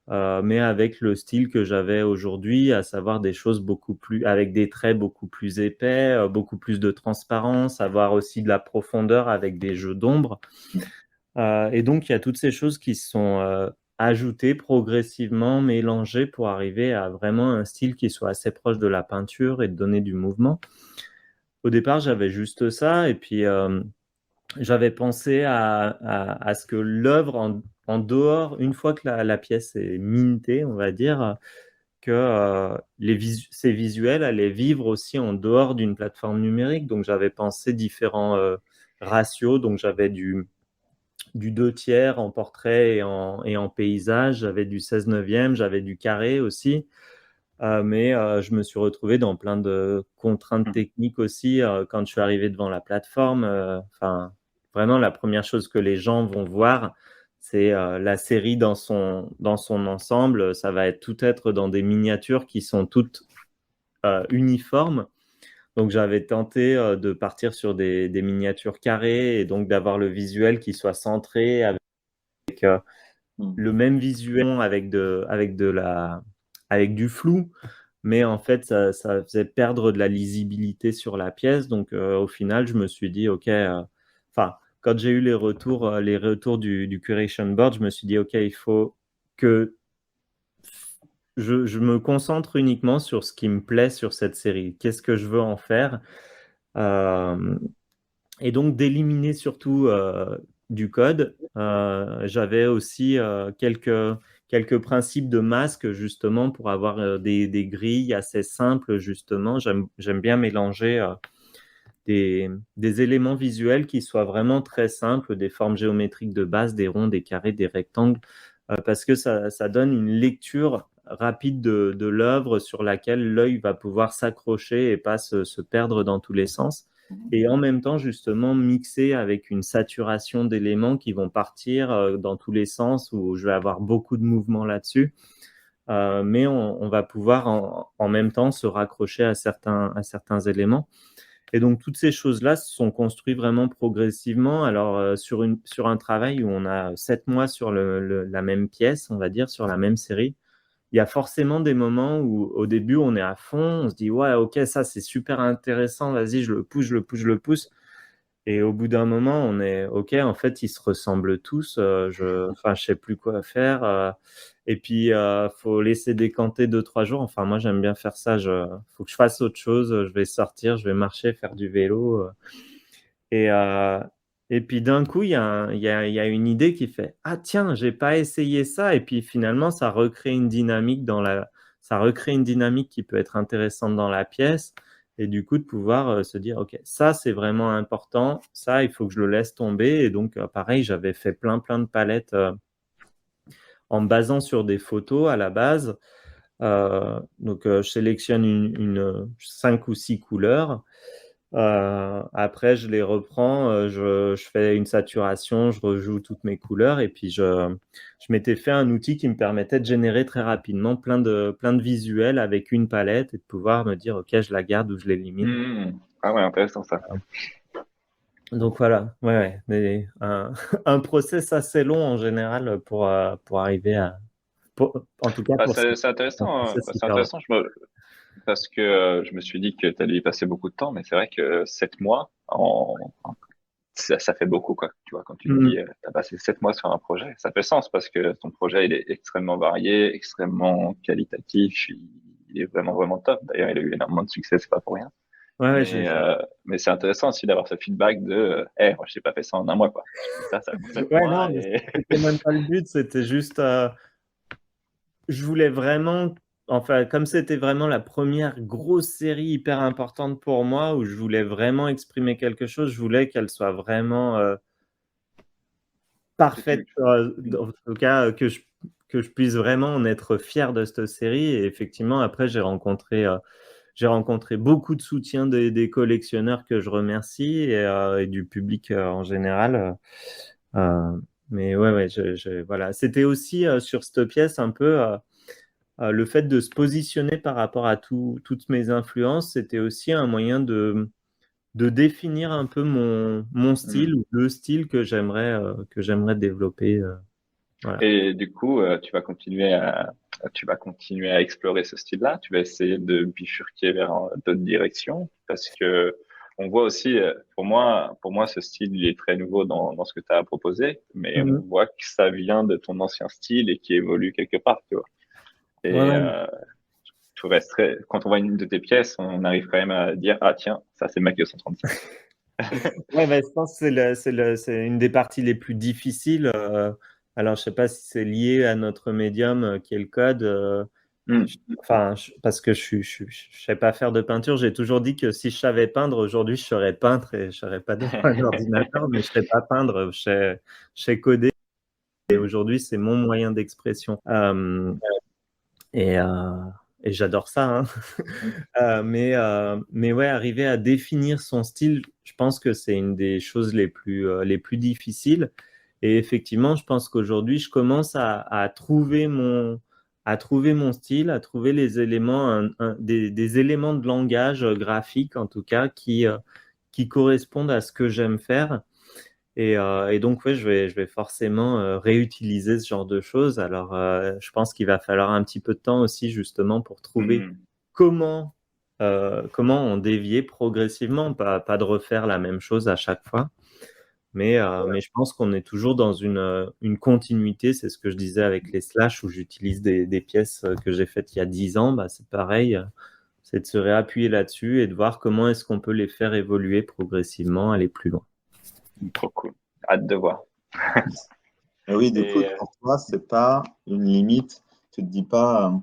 mais avec le style que j'avais aujourd'hui, à savoir des choses avec des traits beaucoup plus épais, beaucoup plus de transparence, avoir aussi de la profondeur avec des jeux d'ombre. Et donc, il y a toutes ces choses qui sont ajoutées progressivement, mélangées pour arriver à vraiment un style qui soit assez proche de la peinture et de donner du mouvement. Au départ, j'avais juste ça, et puis j'avais pensé à ce que l'œuvre en dehors, une fois que la pièce est mintée, on va dire, que ces visuels allaient vivre aussi en dehors d'une plateforme numérique. Donc, j'avais pensé différents ratios. Donc, j'avais du 2/3 en portrait et en paysage. J'avais du 16/9, j'avais du carré aussi. Mais je me suis retrouvé dans plein de contraintes techniques aussi quand je suis arrivé devant la plateforme. Enfin, vraiment, la première chose que les gens vont voir, c'est la série dans son ensemble. Ça va tout être dans des miniatures qui sont toutes uniformes. Donc, j'avais tenté de partir sur des miniatures carrées et donc d'avoir le visuel qui soit centré avec le même visuel avec du flou. Mais en fait, ça faisait perdre de la lisibilité sur la pièce. Donc, au final, je me suis dit, OK, quand j'ai eu les retours du Curation Board, je me suis dit, OK, il faut que je me concentre uniquement sur ce qui me plaît sur cette série. Qu'est-ce que je veux en faire? Et donc, d'éliminer surtout du code. J'avais aussi quelques principes de masque, justement, pour avoir des grilles assez simples, justement. J'aime bien mélanger des éléments visuels qui soient vraiment très simples, des formes géométriques de base, des ronds, des carrés, des rectangles, parce que ça donne une lecture rapide de l'œuvre sur laquelle l'œil va pouvoir s'accrocher et pas se perdre dans tous les sens. Et en même temps, justement, mixer avec une saturation d'éléments qui vont partir dans tous les sens, où je vais avoir beaucoup de mouvements là-dessus. Mais on va pouvoir en même temps se raccrocher à certains éléments. Et donc, toutes ces choses-là se sont construites vraiment progressivement. Alors, sur un travail où on a 7 mois sur la même pièce, on va dire, sur la même série, il y a forcément des moments où, au début, on est à fond, on se dit, ouais, ok, ça, c'est super intéressant, vas-y, je le pousse. Et au bout d'un moment, on est, ok, en fait, ils se ressemblent tous, je sais plus quoi faire. Et puis, faut laisser décanter 2-3 jours. Enfin, moi, j'aime bien faire ça. Faut que je fasse autre chose. Je vais sortir, je vais marcher, faire du vélo. Et, et puis d'un coup, il y a une idée qui fait, ah tiens, j'ai pas essayé ça. Et puis finalement, ça recrée une dynamique qui peut être intéressante dans la pièce. Et du coup, de pouvoir se dire, ok, ça c'est vraiment important. Ça, il faut que je le laisse tomber. Et donc, pareil, j'avais fait plein de palettes en me basant sur des photos à la base. Donc, je sélectionne une 5 ou 6 couleurs. Après, je les reprends, je fais une saturation, je rejoue toutes mes couleurs, et puis je m'étais fait un outil qui me permettait de générer très rapidement plein de visuels avec une palette et de pouvoir me dire, ok, je la garde ou je l'élimine. Ah ouais, intéressant ça. Donc voilà, ouais, mais un process assez long en général pour arriver à, en tout cas pour C'est intéressant, c'est intéressant. Parce que je me suis dit que tu allais y passer beaucoup de temps, mais c'est vrai que 7 mois, ça fait beaucoup, quoi. Tu vois, quand tu te dis, tu as passé 7 mois sur un projet, ça fait sens parce que ton projet, il est extrêmement varié, extrêmement qualitatif, il est vraiment, vraiment top. D'ailleurs, il a eu énormément de succès, c'est pas pour rien. Ouais, Mais c'est intéressant aussi d'avoir ce feedback de, moi, je n'ai pas fait ça en un mois, quoi. Ça prend 7 mois. Non, mais c'était même pas le but, c'était juste, je voulais vraiment enfin, comme c'était vraiment la première grosse série hyper importante pour moi, où je voulais vraiment exprimer quelque chose, je voulais qu'elle soit vraiment parfaite, en tout cas, que je puisse vraiment en être fier de cette série. Et effectivement, après, j'ai rencontré beaucoup de soutien des collectionneurs que je remercie et du public en général. Mais ouais, voilà. C'était aussi sur cette pièce un peu le fait de se positionner par rapport à toutes mes influences, c'était aussi un moyen de définir un peu mon style ou le style que j'aimerais développer. Voilà. Et du coup, tu vas continuer à explorer ce style-là. Tu vas essayer de bifurquer vers d'autres directions parce que on voit aussi, pour moi, ce style, il est très nouveau dans ce que tu as proposé, mais on Mhm. voit que ça vient de ton ancien style et qui évolue quelque part, tu vois. Ouais, Et ouais. tout resterait, quand on voit une de tes pièces, on arrive quand même à dire, ah tiens, ça c'est Mac 236. Ouais, bah, je pense que c'est une des parties les plus difficiles. Alors, je sais pas si c'est lié à notre médium qui est le code. Hmm. Enfin, parce que je sais pas faire de peinture. J'ai toujours dit que si je savais peindre aujourd'hui, je serais peintre et je serais pas devant un ordinateur, mais je sais pas peindre. Je sais coder et aujourd'hui, c'est mon moyen d'expression. Et, euh, et j'adore ça, hein. Mais ouais, arriver à définir son style, je pense que c'est une des choses les plus difficiles. Et effectivement, je pense qu'aujourd'hui, je commence à trouver mon style, à trouver les éléments, des éléments de langage graphique, en tout cas, qui correspondent à ce que j'aime faire. Et donc, ouais, je vais forcément réutiliser ce genre de choses. Alors, je pense qu'il va falloir un petit peu de temps aussi, justement, pour trouver Hmm. comment, comment en dévier progressivement, pas de refaire la même chose à chaque fois. Mais je pense qu'on est toujours dans une continuité. C'est ce que je disais avec les slash, où j'utilise des pièces que j'ai faites il y a 10 ans. Bah, c'est pareil, c'est de se réappuyer là-dessus et de voir comment est-ce qu'on peut les faire évoluer progressivement, aller plus loin. Trop cool. Hâte de voir. Et oui, du coup, Et pour toi, c'est pas une limite. Tu te dis pas,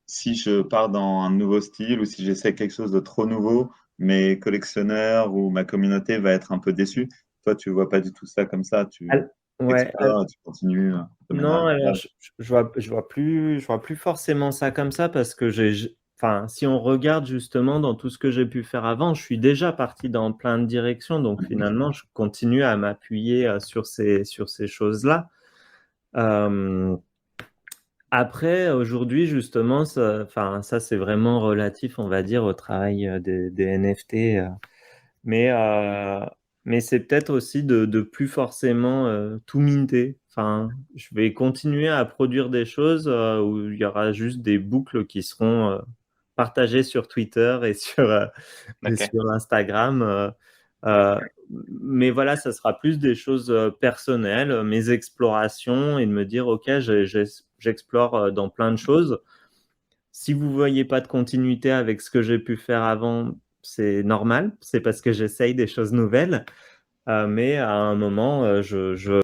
si je pars dans un nouveau style ou si j'essaie quelque chose de trop nouveau, mes collectionneurs ou ma communauté va être un peu déçue. Toi, tu vois pas du tout ça comme ça. Tu Ouais, explores, tu continues de manière non, alors générale. je vois plus forcément ça comme ça parce que enfin, si on regarde justement dans tout ce que j'ai pu faire avant, je suis déjà parti dans plein de directions, donc finalement, je continue à m'appuyer sur ces choses-là. Euh, Après, aujourd'hui, justement, enfin, ça, c'est vraiment relatif, on va dire, au travail des NFT. Mais, euh, mais c'est peut-être aussi de plus forcément tout minter. Enfin, je vais continuer à produire des choses où il y aura juste des boucles qui seront partagées sur Twitter et ok. sur Instagram. Euh, mais voilà, ça sera plus des choses personnelles, mes explorations et de me dire, OK, j'explore dans plein de choses. Si vous voyez pas de continuité avec ce que j'ai pu faire avant, c'est normal, c'est parce que j'essaye des choses nouvelles. Mais à un moment, je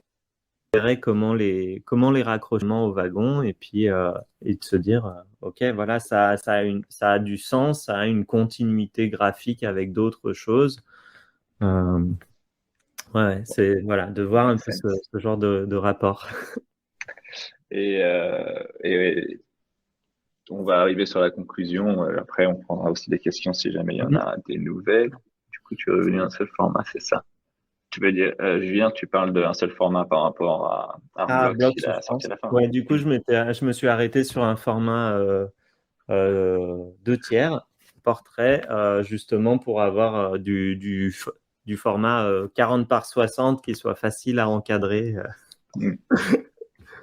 verrai comment les raccrochements au wagon et de se dire, OK, voilà, ça a du sens, ça a une continuité graphique avec d'autres choses. Euh, ouais, c'est voilà, de voir un Make peu sense. ce genre de rapport. Et on va arriver sur la conclusion. Après, on prendra aussi des questions si jamais il y en a des nouvelles. Du coup, tu veux revenir à un seul format, c'est ça? Tu veux dire, Julien, tu parles d'un seul format par rapport à Ah, Unblock bloc, qu'il a sorti à la fin. ouais, du coup, je me suis arrêté sur un format 2 tiers, portrait, justement pour avoir du format 40 par 60 qui soit facile à encadrer. Hmm.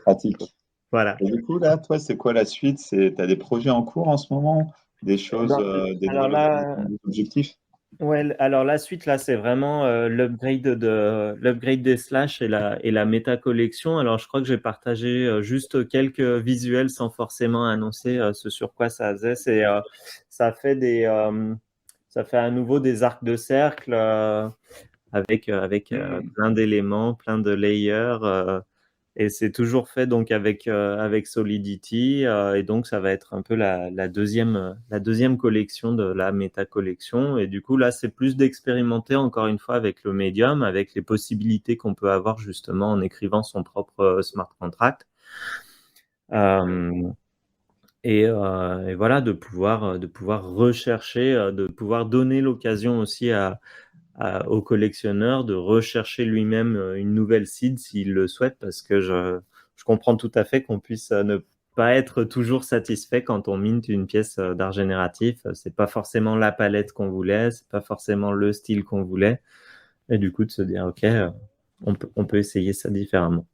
Pratique. Voilà. Et du coup, là, toi, c'est quoi la suite? Tu as des projets en cours en ce moment? Des choses, des Alors là, nouveaux objectifs? ouais, alors la suite, là, c'est vraiment l'upgrade des slash et la méta collection. Alors, je crois que j'ai partagé juste quelques visuels sans forcément annoncer ce sur quoi ça faisait. Ça fait ça fait à nouveau des arcs de cercle avec Hmm. plein d'éléments, plein de layers. Et c'est toujours fait donc avec Solidity, et donc ça va être un peu la deuxième collection de la méta-collection. Et du coup, là, c'est plus d'expérimenter encore une fois avec le médium, avec les possibilités qu'on peut avoir justement en écrivant son propre smart contract. Et voilà, de pouvoir rechercher, de pouvoir donner l'occasion aussi au collectionneur de rechercher lui-même une nouvelle seed s'il le souhaite, parce que je comprends tout à fait qu'on puisse ne pas être toujours satisfait quand on minte une pièce d'art génératif. C'est pas forcément la palette qu'on voulait, c'est pas forcément le style qu'on voulait, et du coup de se dire ok, on peut essayer ça différemment.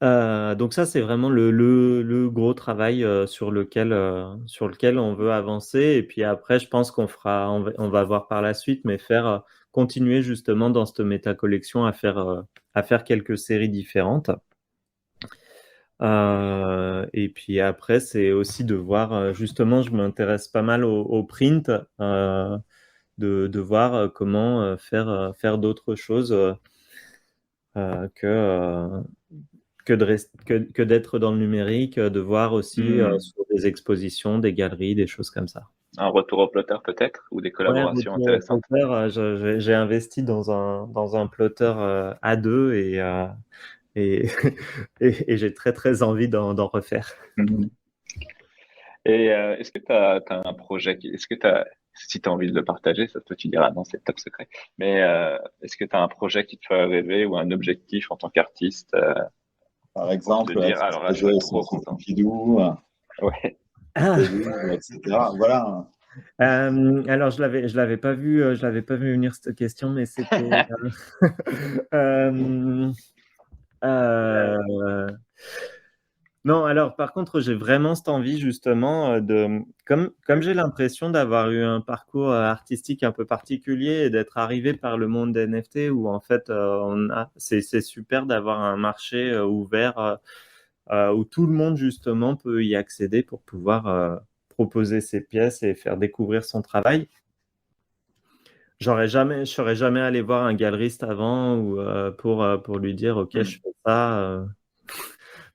Donc ça, c'est vraiment le gros travail sur lequel on veut avancer. Et puis après, je pense on va voir par la suite, mais continuer justement dans cette méta-collection à faire quelques séries différentes. Et puis après, c'est aussi de voir, justement, je m'intéresse pas mal au print, de voir comment faire d'autres choses que d'être dans le numérique, de voir aussi sur des expositions, des galeries, des choses comme ça. Un retour au plotter peut-être, ou des collaborations intéressantes. Plotter, j'ai investi dans un plotter A2 et j'ai très très envie d'en refaire. Et est-ce que tu as un projet si tu as envie de le partager, ça toi tu diras non, c'est top secret, mais est-ce que tu as un projet qui te fait rêver ou un objectif en tant qu'artiste Par exemple, dire, alors là, je suis trop content. Pompidou, Ouais. etc. Voilà. Alors je l'avais pas vu venir cette question, mais c'était non, alors par contre, j'ai vraiment cette envie justement comme j'ai l'impression d'avoir eu un parcours artistique un peu particulier et d'être arrivé par le monde des NFT où en fait c'est super d'avoir un marché ouvert où tout le monde justement peut y accéder pour pouvoir proposer ses pièces et faire découvrir son travail. Je serais jamais allé voir un galeriste avant ou pour lui dire ok, je fais ça.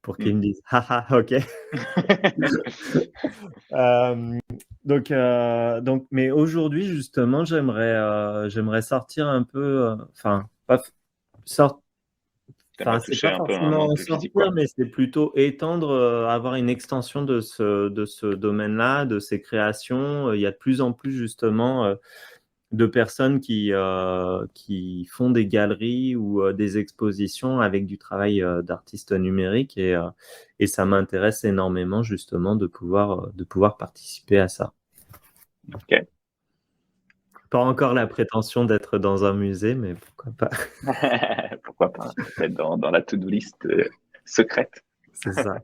Pour qu'ils me disent haha, ok. Donc, mais aujourd'hui justement, j'aimerais sortir un peu, enfin pas sortir. Enfin, c'est pas forcément sortir, mais c'est plutôt étendre, avoir une extension de ce domaine-là, de ces créations. Il y a de plus en plus justement de personnes qui font des galeries ou des expositions avec du travail d'artiste numérique et ça m'intéresse énormément justement de pouvoir participer à ça. Ok. Pas encore la prétention d'être dans un musée, mais pourquoi pas. Pourquoi pas, peut-être dans la to-do list secrète. C'est ça.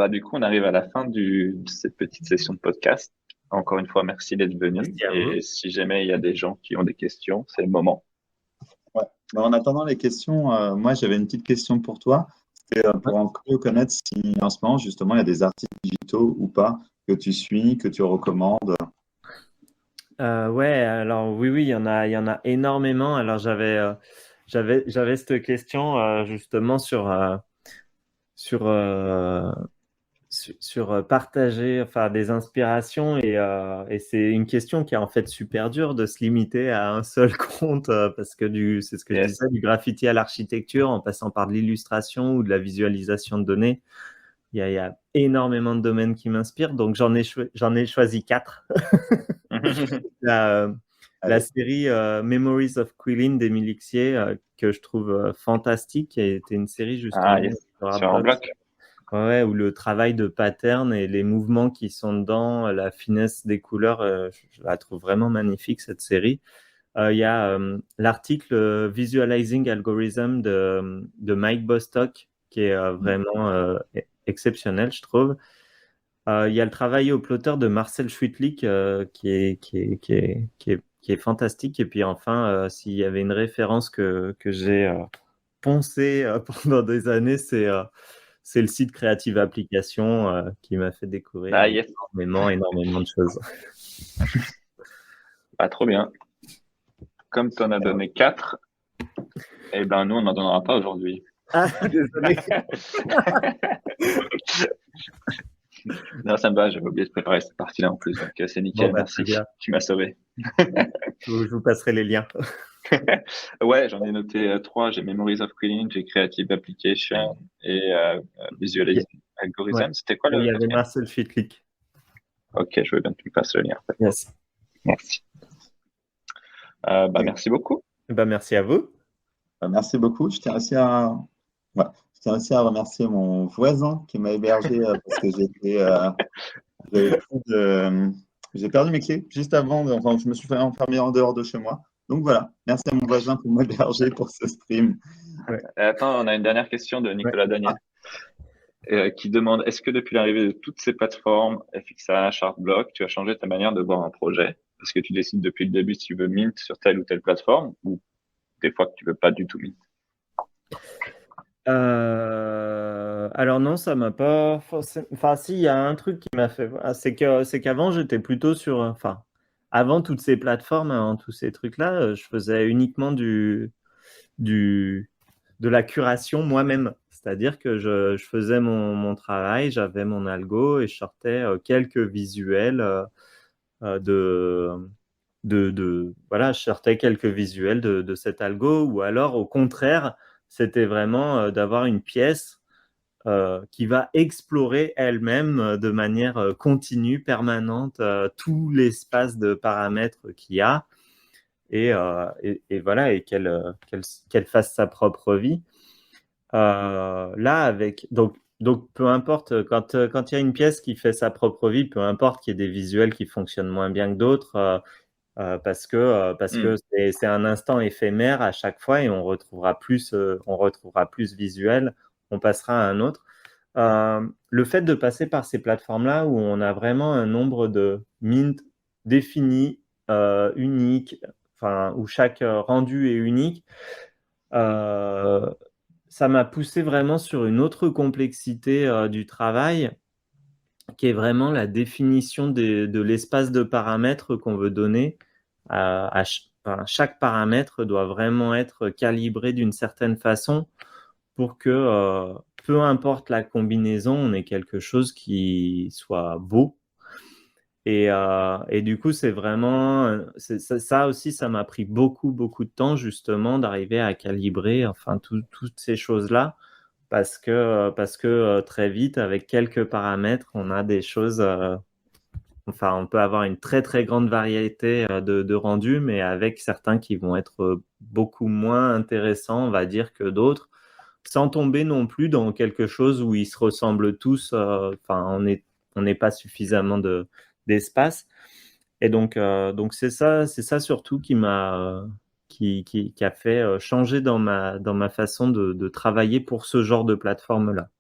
Du coup, on arrive à la fin de cette petite session de podcast. Encore une fois, merci d'être venu. Et si jamais il y a des gens qui ont des questions, c'est le moment. Ouais. En attendant les questions, moi j'avais une petite question pour toi. C'était pour en connaître si en ce moment justement il y a des artistes digitaux ou pas que tu suis, que tu recommandes. Ouais, alors oui, il y en a énormément. Alors j'avais cette question justement sur partager enfin des inspirations et c'est une question qui est en fait super dure de se limiter à un seul compte parce que c'est ce que je disais, du graffiti à l'architecture en passant par de l'illustration ou de la visualisation de données. Il y a énormément de domaines qui m'inspirent, donc j'en ai choisi 4. La série Memories of Quilin d'Émile Xier que je trouve fantastique, qui a été une série justement sur un bloc. Ouais, où le travail de pattern et les mouvements qui sont dedans, la finesse des couleurs, je la trouve vraiment magnifique cette série. Il y a l'article Visualizing Algorithm de Mike Bostock qui est vraiment exceptionnel, je trouve. Il y a le travail au plotter de Marcel Schwittlich qui est fantastique. Et puis enfin, s'il y avait une référence que j'ai poncée pendant des années, c'est le site Creative Application qui m'a fait découvrir énormément de choses. Trop bien. Comme tu en as donné 4, Eh ben, nous, on n'en donnera pas aujourd'hui. Ah, désolé. Non, ça me va, j'avais oublié de préparer cette partie-là en plus, donc c'est Bon, nickel, bah, très merci. bien. Tu m'as sauvé. Je vous passerai les liens. Ouais, j'en ai noté trois. J'ai Memories of Cleaning, j'ai Creative Application et Yeah. Visualizing Ouais. Algorithm. C'était quoi Et il le y avait quatrième? Marcel Fitlik. Ok, je veux bien que tu me passes le lien. Yes. Merci. Et, Merci beaucoup. Bah, merci à vous. merci beaucoup. Ouais, je tiens aussi à remercier mon voisin qui m'a hébergé parce que j'avais plus de- j'ai perdu mes clés juste avant. Enfin, je me suis fait enfermer en dehors de chez moi. Donc voilà, merci à mon voisin pour m'héberger pour ce stream. Ouais. Attends, on a une dernière question de Ouais. Nicolas Daniel qui demande, est-ce que depuis l'arrivée de toutes ces plateformes, FXH, Artblock, tu as changé ta manière de voir un projet? Est-ce que tu décides depuis le début si tu veux mint sur telle ou telle plateforme ou des fois que tu veux pas du tout mint? Alors non, ça m'a pas forcément. Enfin, si, il y a un truc qui m'a fait. C'est qu'avant, j'étais plutôt sur. Enfin, avant toutes ces plateformes, avant tous ces trucs-là, je faisais uniquement de la curation moi-même. C'est-à-dire que je faisais mon travail, j'avais mon algo et je sortais quelques visuels voilà, je sortais quelques visuels de cet algo, ou alors au contraire, c'était vraiment d'avoir une pièce qui va explorer elle-même de manière continue, permanente, tout l'espace de paramètres qu'il y a, et voilà, et qu'elle fasse sa propre vie. Là, donc peu importe, quand il y a une pièce qui fait sa propre vie, peu importe qu'il y ait des visuels qui fonctionnent moins bien que d'autres, parce que c'est un instant éphémère à chaque fois et on retrouvera plus visuel, on passera à un autre. Le fait de passer par ces plateformes-là où on a vraiment un nombre de mint défini, unique, enfin, où chaque rendu est unique, ça m'a poussé vraiment sur une autre complexité du travail, qui est vraiment la définition de l'espace de paramètres qu'on veut donner. Enfin, chaque paramètre doit vraiment être calibré d'une certaine façon pour que, peu importe la combinaison, on ait quelque chose qui soit beau. Et du coup, c'est vraiment, ça aussi, ça m'a pris beaucoup, beaucoup de temps justement d'arriver à calibrer, enfin, toutes ces choses-là, parce que très vite, avec quelques paramètres, on a des choses, enfin, on peut avoir une très, très grande variété de rendus, mais avec certains qui vont être beaucoup moins intéressants, on va dire, que d'autres, sans tomber non plus dans quelque chose où ils se ressemblent tous, enfin, on n'est pas suffisamment d'espace. Et donc c'est ça surtout qui a fait changer dans ma façon de travailler pour ce genre de plateforme-là.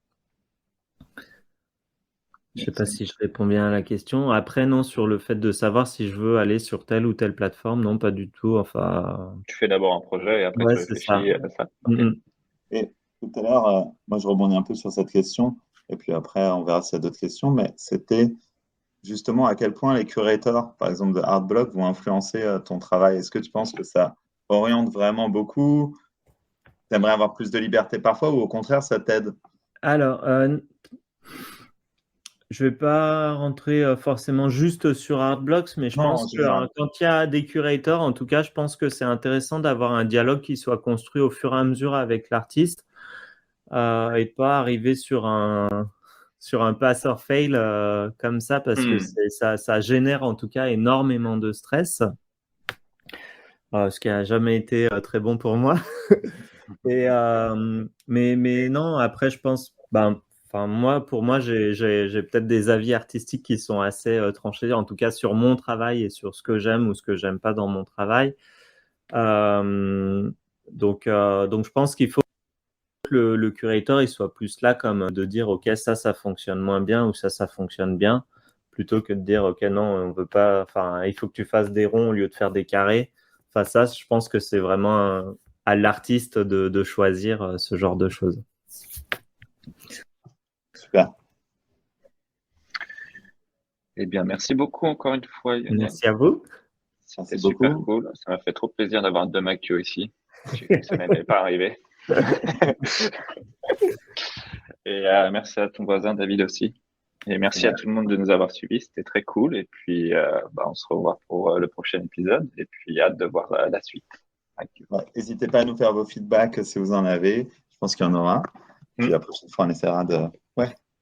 Je ne sais pas si je réponds bien à la question. Après, non, sur le fait de savoir si je veux aller sur telle ou telle plateforme, non, pas du tout. Enfin, Tu fais d'abord un projet et après ouais, tu c'est ça. réfléchis à ça. Ok. Mm, mm. Et tout à l'heure, moi je rebondis un peu sur cette question, et puis après on verra s'il y a d'autres questions, mais c'était justement à quel point les curators, par exemple de Artblock, vont influencer ton travail. Est-ce que tu penses que ça oriente vraiment beaucoup? Tu aimerais avoir plus de liberté parfois, ou au contraire ça t'aide? Alors, je vais pas rentrer forcément juste sur Artblocks, mais je Non, pense en que général. quand il y a des curators, en tout cas, je pense que c'est intéressant d'avoir un dialogue qui soit construit au fur et à mesure avec l'artiste, et de pas arriver sur un pass or fail comme ça, parce que Hmm. ça génère en tout cas énormément de stress, ce qui a jamais été très bon pour moi. Mais non, après, je pense, ben, enfin, pour moi, j'ai peut-être des avis artistiques qui sont assez tranchés, en tout cas sur mon travail et sur ce que j'aime ou ce que j'aime pas dans mon travail. Donc, je pense qu'il faut que le curator il soit plus là comme de dire, OK, ça fonctionne moins bien, ou ça fonctionne bien, plutôt que de dire, OK, non, on veut pas, enfin, il faut que tu fasses des ronds au lieu de faire des carrés. Enfin, ça, je pense que c'est vraiment à l'artiste de choisir ce genre de choses. Super. Eh bien, merci beaucoup encore une fois, Lionel. Merci à vous. C'était Merci super beaucoup. cool. Ça m'a fait trop plaisir d'avoir deux Mathieu ici. Ça n'est pas arrivé. Et merci à ton voisin David aussi. Et merci à tout le monde de nous avoir suivis. C'était très cool. Et puis, on se revoit pour le prochain épisode. Et puis, hâte de voir la suite. Ouais, n'hésitez pas à nous faire vos feedbacks si vous en avez. Je pense qu'il y en aura. Puis la prochaine fois, on essaiera de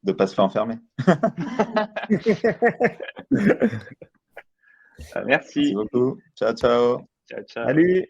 ne pas se faire enfermer. Merci. Merci beaucoup. Ciao, ciao. Ciao, ciao. Salut.